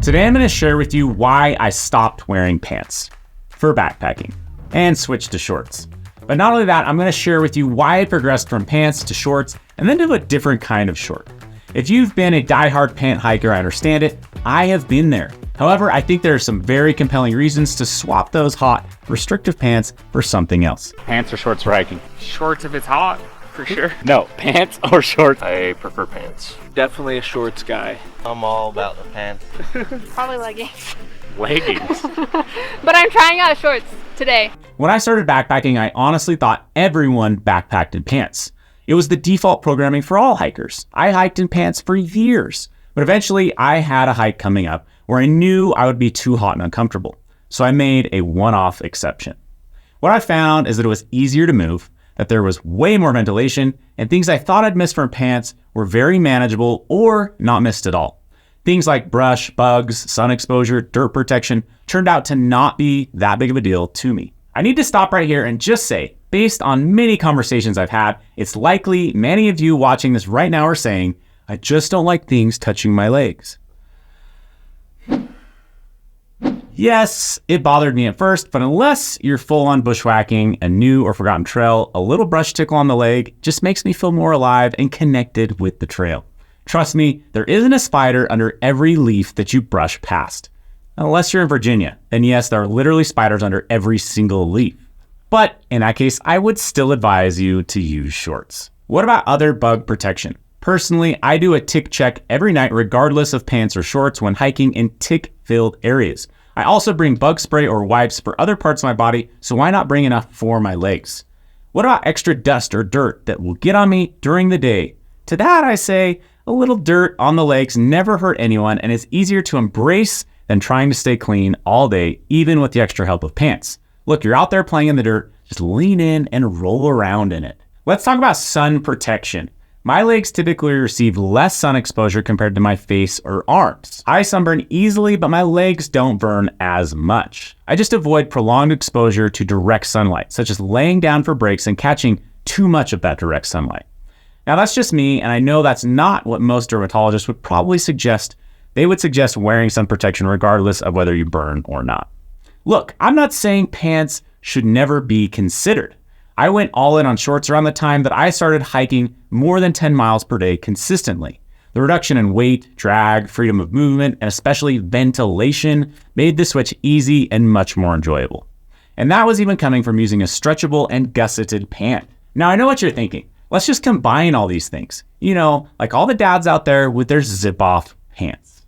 Today I'm going to share with you why I stopped wearing pants for backpacking and switched to shorts. But not only that, I'm going to share with you why I progressed from pants to shorts and then to a different kind of short. If you've been a diehard pant hiker, I understand it. I have been there. However, I think there are some very compelling reasons to swap those hot, restrictive pants for something else. Pants or shorts for hiking? Shorts if it's hot, for sure. No, pants or shorts? I prefer pants. Definitely a shorts guy. I'm all about the pants. Probably leggings. Leggings. But I'm trying out shorts today. When I started backpacking, I honestly thought everyone backpacked in pants. It was the default programming for all hikers. I hiked in pants for years, but eventually I had a hike coming up where I knew I would be too hot and uncomfortable. So I made a one-off exception. What I found is that it was easier to move, that there was way more ventilation, and things I thought I'd miss from pants were very manageable or not missed at all. Things like brush, bugs, sun exposure, dirt protection turned out to not be that big of a deal to me. I need to stop right here and just say, based on many conversations I've had, it's likely many of you watching this right now are saying, I just don't like things touching my legs. Yes, it bothered me at first, but unless you're full on bushwhacking a new or forgotten trail, a little brush tickle on the leg just makes me feel more alive and connected with the trail. Trust me, there isn't a spider under every leaf that you brush past. Unless you're in Virginia, then yes, there are literally spiders under every single leaf. But in that case, I would still advise you to use shorts. What about other bug protection? Personally, I do a tick check every night regardless of pants or shorts when hiking in tick-filled areas. I also bring bug spray or wipes for other parts of my body, so why not bring enough for my legs? What about extra dust or dirt that will get on me during the day? To that I say, a little dirt on the legs never hurt anyone and is easier to embrace than trying to stay clean all day, even with the extra help of pants. Look, you're out there playing in the dirt, just lean in and roll around in it. Let's talk about sun protection. My legs typically receive less sun exposure compared to my face or arms. I sunburn easily, but my legs don't burn as much. I just avoid prolonged exposure to direct sunlight, such as laying down for breaks and catching too much of that direct sunlight. Now that's just me, and I know that's not what most dermatologists would probably suggest. They would suggest wearing sun protection regardless of whether you burn or not. Look, I'm not saying pants should never be considered. I went all in on shorts around the time that I started hiking more than 10 miles per day consistently. The reduction in weight, drag, freedom of movement, and especially ventilation made the switch easy and much more enjoyable. And that was even coming from using a stretchable and gusseted pant. Now I know what you're thinking. Let's just combine all these things. You know, like all the dads out there with their zip-off pants.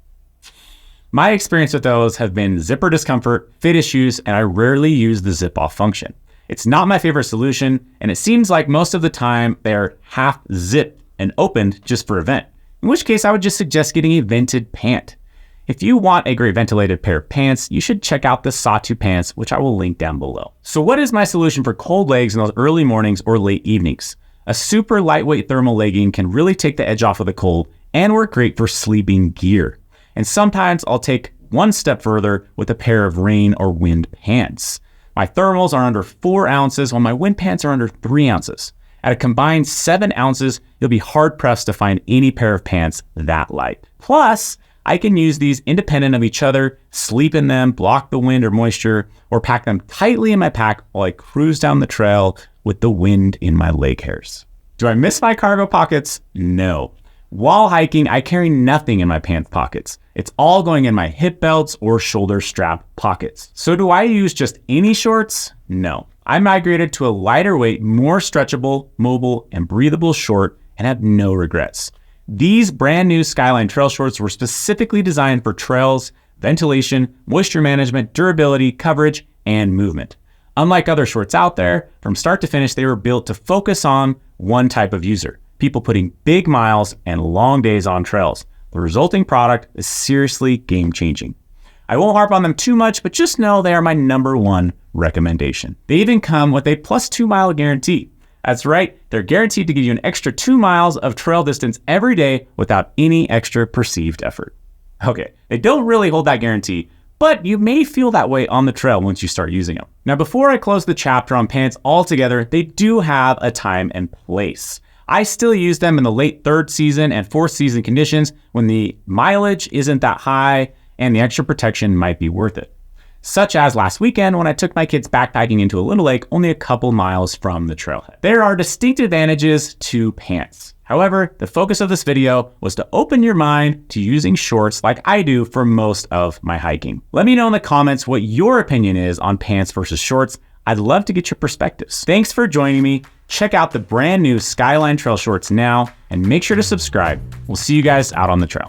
My experience with those have been zipper discomfort, fit issues, and I rarely use the zip-off function. It's not my favorite solution, and it seems like most of the time they're half zipped and opened just for a vent, in which case I would just suggest getting a vented pant. If you want a great ventilated pair of pants, you should check out the Sawtooth pants, which I will link down below. So what is my solution for cold legs in those early mornings or late evenings? A super lightweight thermal legging can really take the edge off of the cold and work great for sleeping gear. And sometimes I'll take one step further with a pair of rain or wind pants. My thermals are under 4 ounces while my wind pants are under 3 ounces. At a combined 7 ounces, you'll be hard pressed to find any pair of pants that light. Plus, I can use these independent of each other, sleep in them, block the wind or moisture, or pack them tightly in my pack while I cruise down the trail with the wind in my leg hairs. Do I miss my cargo pockets? No. While hiking, I carry nothing in my pants pockets. It's all going in my hip belts or shoulder strap pockets. So do I use just any shorts? No. I migrated to a lighter weight, more stretchable, mobile, and breathable short and have no regrets. These brand new Skyline trail shorts were specifically designed for trails, ventilation, moisture management, durability, coverage, and movement. Unlike other shorts out there, from start to finish, they were built to focus on one type of user, people putting big miles and long days on trails. The resulting product is seriously game-changing. I won't harp on them too much, but just know they are my #1 recommendation. They even come with a plus 2 mile guarantee. That's right, they're guaranteed to give you an extra 2 miles of trail distance every day without any extra perceived effort. Okay, they don't really hold that guarantee, but you may feel that way on the trail once you start using them. Now, before I close the chapter on pants altogether, they do have a time and place. I still use them in the late 3rd season and 4th season conditions when the mileage isn't that high and the extra protection might be worth it. Such as last weekend when I took my kids backpacking into a little lake only a couple miles from the trailhead. There are distinct advantages to pants. However, the focus of this video was to open your mind to using shorts like I do for most of my hiking. Let me know in the comments what your opinion is on pants versus shorts. I'd love to get your perspectives. Thanks for joining me. Check out the brand new Skyline Trail shorts now and make sure to subscribe. We'll see you guys out on the trail.